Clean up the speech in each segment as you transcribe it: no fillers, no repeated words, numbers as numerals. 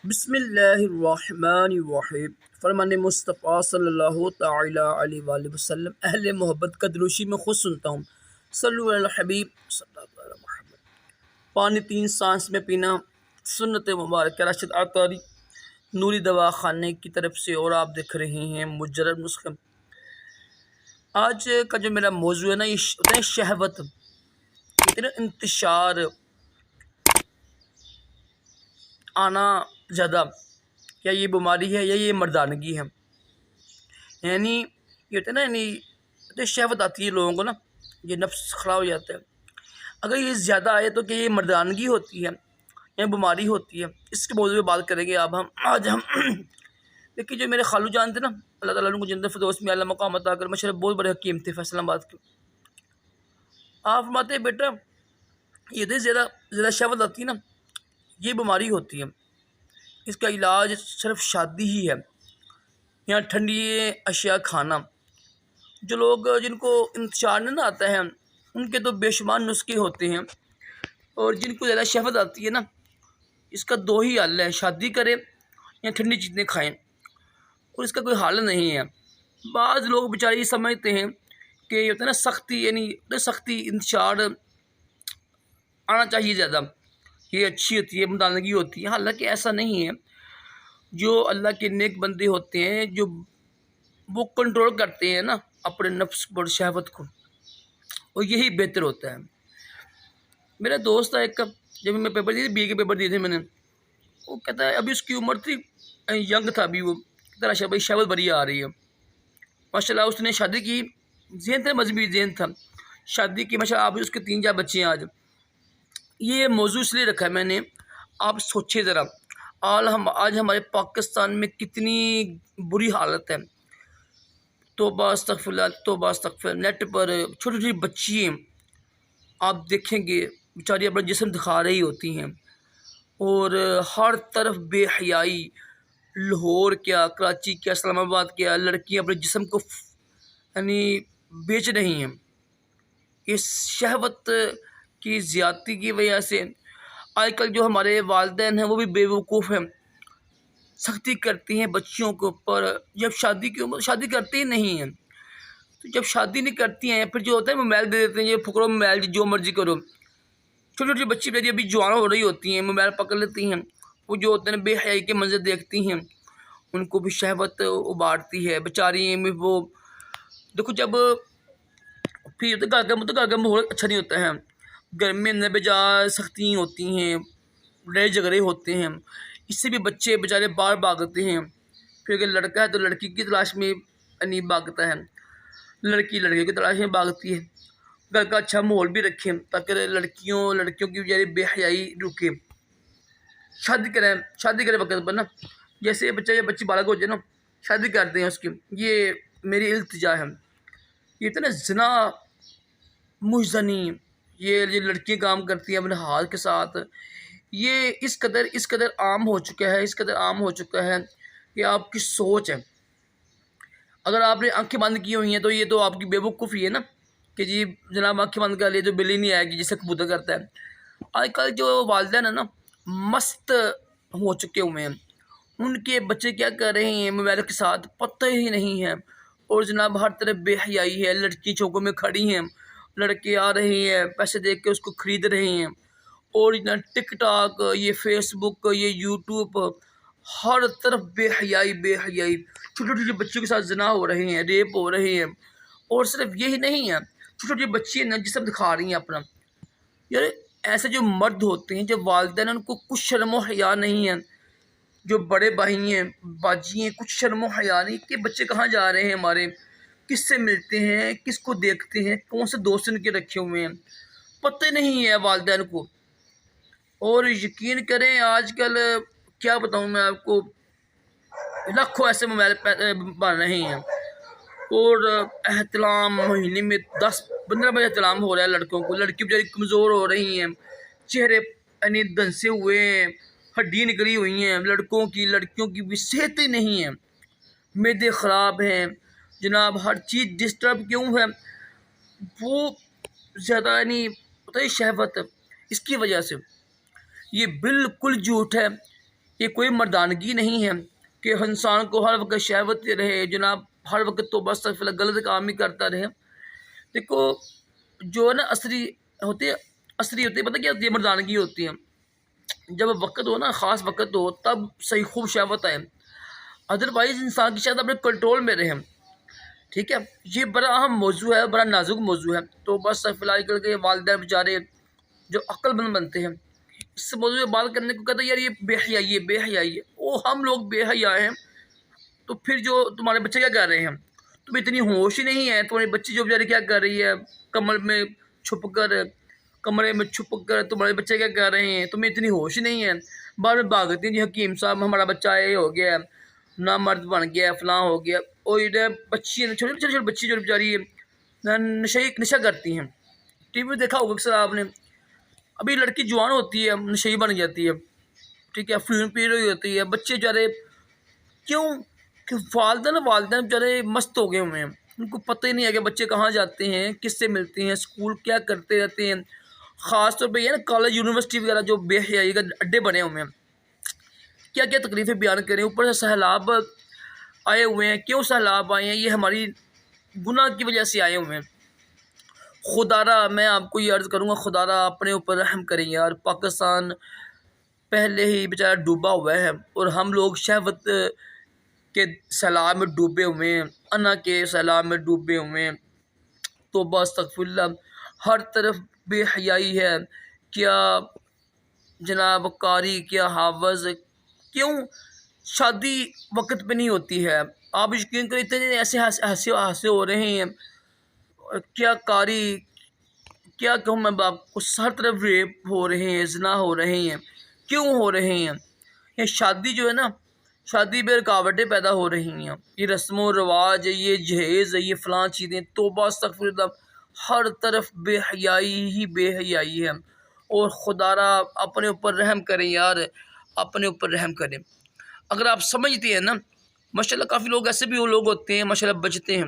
بسم اللہ الرحمن الرحیم فرمان مصطفیٰ صلی اللہ تعالی علیہ وآلہ وسلم اہل محبت کا دروشی میں خود سنتا ہوں۔ صلو علی الحبیب صلی اللہ علیہ محمد۔ پانی 3 سانس میں پینا سنت مبارک راشد عطاری نوری دوا خانے کی طرف سے، اور آپ دیکھ رہے ہیں مجرد نسخہ۔ آج کا جو میرا موضوع ہے نا، یہ شہوت، اتنا انتشار آنا زیادہ، کیا یہ بیماری ہے یا یہ مردانگی ہے؟ یعنی یہ ہوتا ہے نا، یعنی شہوت آتی ہے لوگوں کو نا، یہ نفس خراب ہو جاتا ہے۔ اگر یہ زیادہ آئے تو کہ یہ مردانگی ہوتی ہے یا بیماری ہوتی ہے؟ اس کے موضوع پہ بات کریں گے آج ہم دیکھیے، جو میرے خالو جان تھے نا، اللہ تعالیٰ ان کو جنت الفردوس میں اعلیٰ مقام عطا کر، ماشاء اللہ بہت بڑے حکیم تھے فیصل آباد کے۔ آپ فرماتے ہیں بیٹا، یہ زیادہ شہوت آتی ہے نا، یہ بیماری ہوتی ہے، اس کا علاج صرف شادی ہی ہے یا ٹھنڈی اشیاء کھانا۔ جو لوگ جن کو انتشار نہیں آتا ہے، ان کے تو بے شمار نسخے ہوتے ہیں، اور جن کو زیادہ شہوت آتی ہے نا، اس کا 2 ہی حل ہے: شادی کرے یا ٹھنڈی چیزیں کھائیں، اور اس کا کوئی حل نہیں ہے۔ بعض لوگ بیچارے یہ سمجھتے ہیں کہ یہ ہوتا ہے نا سختی، یعنی سختی انتشار آنا چاہیے زیادہ، یہ اچھی ہوتی ہے، مردانگی ہوتی ہے، حالانکہ ایسا نہیں ہے۔ جو اللہ کے نیک بندے ہوتے ہیں، جو وہ کنٹرول کرتے ہیں نا اپنے نفس پر، شہوت کو، اور یہی بہتر ہوتا ہے۔ میرا دوست تھا ایک، جب میں پیپر دیے تھے، BA کے پیپر دیے تھے میں نے، وہ کہتا ہے، ابھی اس کی عمر تھی، ینگ تھا ابھی، وہ کہتا ہے بھائی شہوت بڑی آ رہی ہے۔ ماشاء اللہ اس نے شادی کی، ذہن تھا، مذہبی ذہن تھا، شادی کی، ماشاء اللہ اب اس کے 3-4 بچے ہیں آج۔ یہ موضوع اس لیے رکھا ہے میں نے، آپ سوچیں ذرا، آج ہمارے پاکستان میں کتنی بری حالت ہے۔ توبہ استغفر اللہ، توبہ استغفر اللہ۔ نیٹ پر چھوٹی چھوٹی بچی ہیں، آپ دیکھیں گے بیچاری اپنا جسم دکھا رہی ہوتی ہیں، اور ہر طرف بے حیائی، لاہور کیا، کراچی کیا، اسلام آباد کیا، لڑکیاں اپنے جسم کو یعنی بیچ رہی ہیں۔ اس شہوت کی زیادتی کی وجہ سے آج کل جو ہمارے والدین ہیں وہ بھی بے وقوف ہیں، سختی کرتی ہیں بچیوں کے اوپر، جب شادی کی عمر، شادی کرتے ہی نہیں ہیں، تو جب شادی نہیں کرتی ہیں پھر جو ہوتا ہے موبائل دے دیتے ہیں، یہ پکڑو موبائل، جو مرضی کرو۔ چھوٹی چھوٹی بچی میری ابھی جوان ہو رہی ہوتی ہیں، موبائل پکڑ لیتی ہیں، وہ جو ہوتے ہیں بے حیائی کے منظر دیکھتی ہیں، ان کو بھی شہوت ابھارتی ہے بیچاری میں۔ وہ دیکھو، جب پھر گھر کا ماحول اچھا نہیں ہوتا ہے، گھر میں نہ بجا سختی ہوتی ہیں، لڑائی جھگڑے ہوتے ہیں، اس سے بھی بچے بیچارے باہر بھاگتے ہیں۔ پھر اگر لڑکا ہے تو لڑکی کی تلاش میں نہیں بھاگتا ہے، لڑکی لڑکے کی تلاش میں بھاگتی ہے۔ گھر کا اچھا ماحول بھی رکھیں تاکہ لڑکیوں کی بیچاری بے حیائی رکے۔ شادی کرے وقت پر نا، جیسے بچہ یا بچی بالغ ہو جائے نا، شادی کرتے ہیں اس کی، یہ میری التجا ہے۔ یہ تو نا زنا، مجزنی، یہ لڑکیاں کام کرتی ہیں اپنے ہاتھ کے ساتھ، یہ اس قدر عام ہو چکا ہے کہ آپ کی سوچ ہے۔ اگر آپ نے آنکھیں بند کی ہوئی ہیں تو یہ تو آپ کی بے وقوفی ہے نا، کہ جی جناب آنکھیں بند کر لیے تو بلی نہیں آئے گی جسے کبوتر کرتا ہے۔ آج کل جو والدین ہیں نا، مست ہو چکے ہوئے ہیں، ان کے بچے کیا کر رہے ہیں موبائل کے ساتھ پتہ ہی نہیں ہے، اور جناب ہر طرف بے حیائی ہے، لڑکی چوکوں میں کھڑی ہیں، لڑکے آ رہے ہیں پیسے دے کے اس کو خرید رہے ہیں، اور ٹک ٹاک، یہ فیس بک، یہ یوٹیوب، ہر طرف بے حیائی۔ چھوٹی چھوٹی بچیوں کے ساتھ زنا ہو رہے ہیں، ریپ ہو رہے ہیں، اور صرف یہی نہیں ہے، چھوٹی چھوٹی بچی نا جسم دکھا رہی ہیں اپنا۔ یار ایسے جو مرد ہوتے ہیں، جب والدین ان کو کچھ شرم و حیا نہیں ہے، جو بڑے بھائی ہیں، باجی ہیں، کچھ شرم و حیا نہیں کہ بچے کہاں جا رہے ہیں ہمارے، کس سے ملتے ہیں، کس کو دیکھتے ہیں، کون سے دوست ان کے رکھے ہوئے ہیں، پتہ نہیں ہے والدین کو۔ اور یقین کریں آج کل کیا بتاؤں میں آپ کو، لاکھوں ایسے موبائل بن رہے ہیں، اور احتلام مہینے میں 10-15 بار احتلام ہو رہا ہے لڑکوں کو، لڑکی بیچاری کمزور ہو رہی ہیں، چہرے یعنی دنسے ہوئے ہیں، ہڈی نکلی ہوئی ہیں، لڑکیوں کی بھی صحتیں نہیں ہیں، معدے خراب ہیں، جناب ہر چیز ڈسٹرب کیوں ہے؟ وہ زیادہ یعنی بتائیے شہوت، اس کی وجہ سے۔ یہ بالکل جھوٹ ہے، یہ کوئی مردانگی نہیں ہے کہ انسان کو ہر وقت شہوت رہے جناب، ہر وقت توبہ استغفر اللہ غلط کام ہی کرتا رہے۔ دیکھو جو ہے نا عصری ہوتی ہے، پتہ کیا ہوتی ہے؟ مردانگی ہوتی ہے جب وقت ہو نا، خاص وقت ہو، تب صحیح خوب شہوت آئے، ادروائز انسان کی شاید اپنے کنٹرول میں رہے۔ ٹھیک ہے، یہ بڑا اہم موضوع ہے، بڑا نازک موضوع ہے۔ تو بس فی الحال کر کے والدین بیچارے جو عقل مند بنتے ہیں اس موضوع میں بات کرنے کو کہتے ہیں یار یہ بے حیائی ہے، بے حیائی ہے۔ او ہم لوگ بے حیا ہیں تو پھر جو تمہارے بچے کیا کر رہے ہیں؟ تمہیں اتنی ہوش ہی نہیں ہے، تمہارے بچی جو بیچاری کیا کر رہی ہے کمرے میں چھپ کر تمہارے بچے کیا کر رہے ہیں؟ تمہیں اتنی ہوش ہی نہیں ہے، بعد میں بھاگتی ہیں جی حکیم صاحب ہمارا بچہ یہ ہو گیا ہے، نہ مرد بن گیا ہے، فلاں ہو گیا۔ اور یہ بچی چھوٹی چھوٹی بچی جو بیچاری نشہ کرتی ہیں، ٹی وی میں دیکھا ہوگا اکثر آپ نے، ابھی لڑکی جوان ہوتی ہے نشئی بن جاتی ہے، ٹھیک ہے، فلم پی رہی ہوتی ہے، بچے بیچارے کیوں کہ والدین بیچارے مست ہو گئے ہوئے ہیں، ان کو پتہ ہی نہیں ہے کہ بچے کہاں جاتے ہیں، کس سے ملتے ہیں، اسکول کیا کرتے رہتے ہیں۔ خاص طور پہ یہ نا کالج یونیورسٹی وغیرہ جو بے حیائی کا اڈے بنے ہوئے ہیں، کیا کیا تکلیفیں بیان کریں، اوپر سے سیلاب آئے ہوئے ہیں۔ کیوں سیلاب آئے ہیں؟ یہ ہماری گناہ کی وجہ سے آئے ہوئے ہیں۔ خدا را میں آپ کو یہ عرض کروں گا، خدا را اپنے اوپر رحم کریں یار، پاکستان پہلے ہی بیچارہ ڈوبا ہوا ہے اور ہم لوگ شہوت کے سیلاب میں ڈوبے ہوئے ہیں، انا کے سیلاب میں ڈوبے ہوئے ہیں۔ توبہ استغفر اللہ، ہر طرف بے حیائی ہے، کیا جناب قاری، کیا حافظ، کیوں شادی وقت پہ نہیں ہوتی ہے؟ آپ یقین کریں اتنے ایسے حادثے ہو رہے ہیں، کیا قاری، کیا کہوں میں آپ کو، ہر طرف ریپ ہو رہے ہیں، زنا ہو رہے ہیں، کیوں ہو رہے ہیں؟ یہ شادی جو ہے نا، شادی پہ رکاوٹیں پیدا ہو رہی ہیں، یہ رسم و رواج، یہ جہیز، یہ فلاں چیزیں، توبہ استغفر اللہ، ہر طرف بے حیائی ہی بے حیائی ہے۔ اور خدا را اپنے اوپر رحم کریں یار، اپنے اوپر رحم کریں۔ اگر آپ سمجھتے ہیں نا، ماشاءاللہ کافی لوگ ایسے بھی لوگ ہوتے ہیں ماشاءاللہ بچتے ہیں،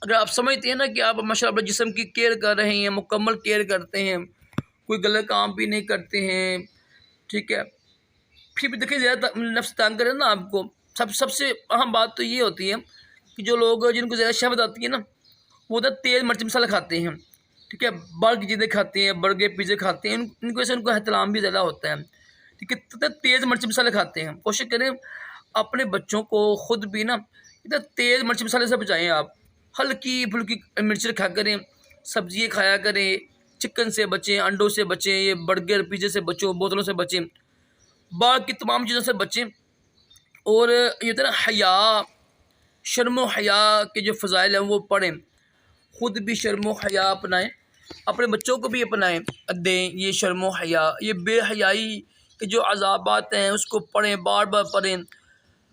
اگر آپ سمجھتے ہیں نا کہ آپ ماشاءاللہ اپنے جسم کی کیئر کر رہے ہیں، مکمل کیئر کرتے ہیں، کوئی غلط کام بھی نہیں کرتے ہیں، ٹھیک ہے، پھر بھی دیکھیں زیادہ نفس تنگ کرے نا آپ کو، سب سے اہم بات تو یہ ہوتی ہے کہ جو لوگ جن کو زیادہ شہوت آتی ہے نا، وہ ادھر تیز مرچ مسالہ کھاتے ہیں، ٹھیک ہے، باہر کی چیزیں کھاتے ہیں، برگر پیزے کھاتے ہیں، ان کو ایسے ان کو احترام بھی زیادہ ہوتا ہے، ٹھیک ہے، تیز مرچ مسالے کھاتے ہیں۔ کوشش کریں اپنے بچوں کو، خود بھی نا ادھر تیز مرچ مسالے سے بچائیں، آپ ہلکی پھلکی مرچ کھا کریں، سبزیاں کھایا کریں، چکن سے بچیں، انڈوں سے بچیں، یہ برگر پیزے سے بچوں، بوتلوں سے بچیں، باہر کی تمام چیزوں سے بچیں۔ اور یہ ہوتا ہے نا حیا، شرم و حیا کے جو فضائل ہیں وہ پڑھیں، خود بھی شرم و حیا اپنائیں، اپنے بچوں کو بھی اپنائیں دیں یہ شرم و حیا، یہ بے حیائی کے جو عذابات ہیں اس کو پڑھیں، بار بار پڑھیں۔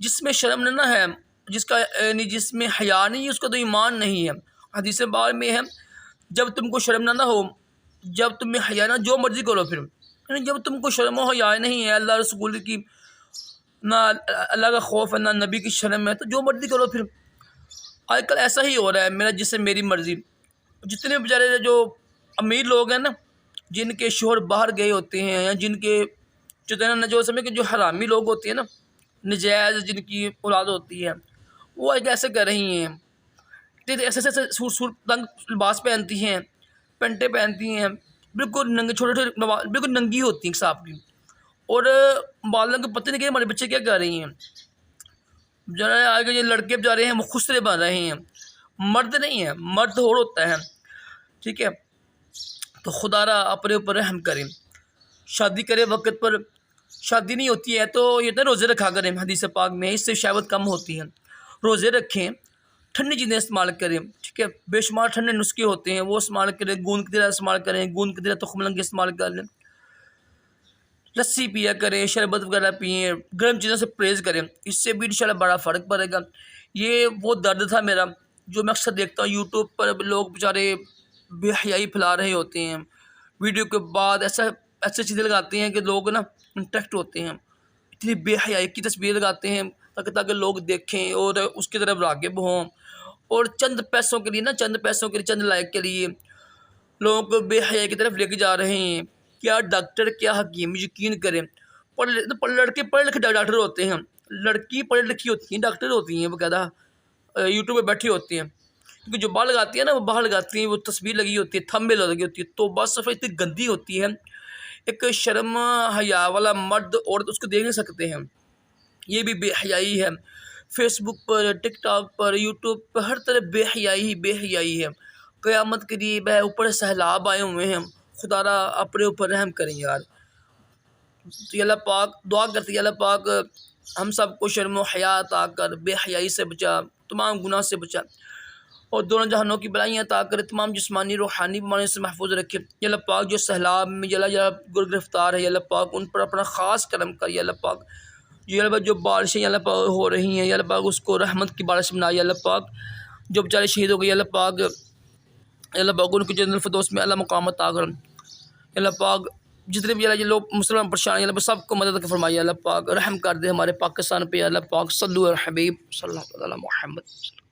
جس میں شرم نہ ہے، یعنی جس میں حیا نہیں ہے، اس کا تو ایمان نہیں ہے۔ حدیث بار میں ہے جب تم کو شرم نہ ہو، جب تم میں حیا نہ، جو مرضی کرو پھر، یعنی جب تم کو شرم و حیا نہیں ہے، اللہ رسول کی نہ اللہ کا خوف ہے، نہ نبی کی شرم ہے، تو جو مرضی کرو پھر۔ آج کل ایسا ہی ہو رہا ہے، میرا جس سے میری مرضی۔ جتنے بیچارے جو امیر لوگ ہیں نا، جن کے شوہر باہر گئے ہوتے ہیں، یا جن کے جو سمجھ کے جو حرامی لوگ ہوتے ہیں نا، نجائز جن کی اولاد ہوتی ہے، وہ آج ایسے کر رہی ہیں، ایسے سور تنگ لباس پہنتی ہیں، پینٹیں پہنتی ہیں، بالکل ننگے، چھوٹے چھوٹے بالکل ننگی ہوتی ہیں صاحب کی، اور والوں کو پتہ نہیں کہ ہمارے بچے کیا کر رہی ہیں۔ ذرا آگے یہ لڑکے جا رہے ہیں وہ خسرے بن رہے ہیں، مرد نہیں ہیں، مرد اور ہوتا ہے، ٹھیک ہے۔ تو خدا را اپنے اوپر رحم کریں، شادی کرے وقت پر، شادی نہیں ہوتی ہے تو یہ تو روزے رکھا کریں، حدیث پاک میں اس سے شہوت کم ہوتی ہے، روزے رکھیں، ٹھنڈی چیزیں استعمال کریں، ٹھیک ہے، بے شمار ٹھنڈے نسخے ہوتے ہیں وہ استعمال کریں، گوند کی طرح استعمال کریں، گوند کی طرح تخم لنگے استعمال کر لیں، لسی پیا کریں، شربت وغیرہ پئیں، گرم چیزوں سے پرہیز کریں، اس سے بھی انشاءاللہ بڑا فرق پڑے گا۔ یہ وہ درد تھا میرا جو میں اکثر دیکھتا ہوں یوٹیوب پر، لوگ بیچارے بے حیائی پھیلا رہے ہوتے ہیں، ویڈیو کے بعد ایسے چیزیں لگاتے ہیں کہ لوگ نا انٹریکٹ ہوتے ہیں، اتنی بے حیائی کی تصویر لگاتے ہیں تاکہ لوگ دیکھیں اور اس کی طرف راغب ہوں، اور چند پیسوں کے لیے نا، چند لائک کے لیے لوگوں کو بے حیائی کی طرف لے کے جا رہے ہیں۔ کیا ڈاکٹر، کیا حکیم، یقین کریں لڑکے پڑھے لکھے ڈاکٹر ہوتے ہیں، لڑکی پڑھی لکھی ہوتی ہیں ڈاکٹر ہوتی ہیں، باقاعدہ یوٹیوب پہ بیٹھی ہوتی ہیں، کیونکہ جو باہر لگاتی ہیں نا وہ باہر لگاتی ہیں، وہ تصویر لگی ہوتی ہے، تھمبنیل لگی ہوتی ہے، تو بس صفحہ اتنی گندی ہوتی ہے، ایک شرم حیا والا مرد عورت اس کو دیکھ نہیں سکتے ہیں، یہ بھی بے حیائی ہے۔ فیس بک پر، ٹک ٹاک پر، یوٹیوب پر ہر طرف بے حیائی ہی بے حیائی ہے۔ قیامت قریب ہے، اوپر سیلاب آئے ہوئے ہیں، خدا را اپنے اوپر رحم کریں یار۔ تو اللہ پاک دعا کرتے ہیں اللہ پاک ہم سب کو شرم و حیا عطا کر، بے حیائی سے بچا، تمام گناہ سے بچا، اور دونوں جہانوں کی بلائیاں عطا کرے، تمام جسمانی روحانی بیماریوں سے محفوظ رکھے۔ یا اللہ پاک جو سیلاب میں جلا گرفتار ہے، یا اللہ پاک ان پر اپنا خاص کرم کر، یا اللہ پاک جو بارشیں یا اللہ پاک ہو رہی ہیں، یا اللہ پاک اس کو رحمت کی بارش بنا، یا اللہ پاک جو بیچارے شہید ہو گئے، یا اللہ پاک ان کو جنت الفردوس میں اللہ مقام عطا کر، یا اللہ پاک جتنے بھی یہ لوگ مسلمان پریشان ہیں، یا اللہ پاک سب کو مدد فرمائے، یا اللہ پاک رحم کر دے ہمارے پاکستان پہ، یا اللہ پاک صلی اللہ علیہ حبیب صلی اللہ علیہ محمد۔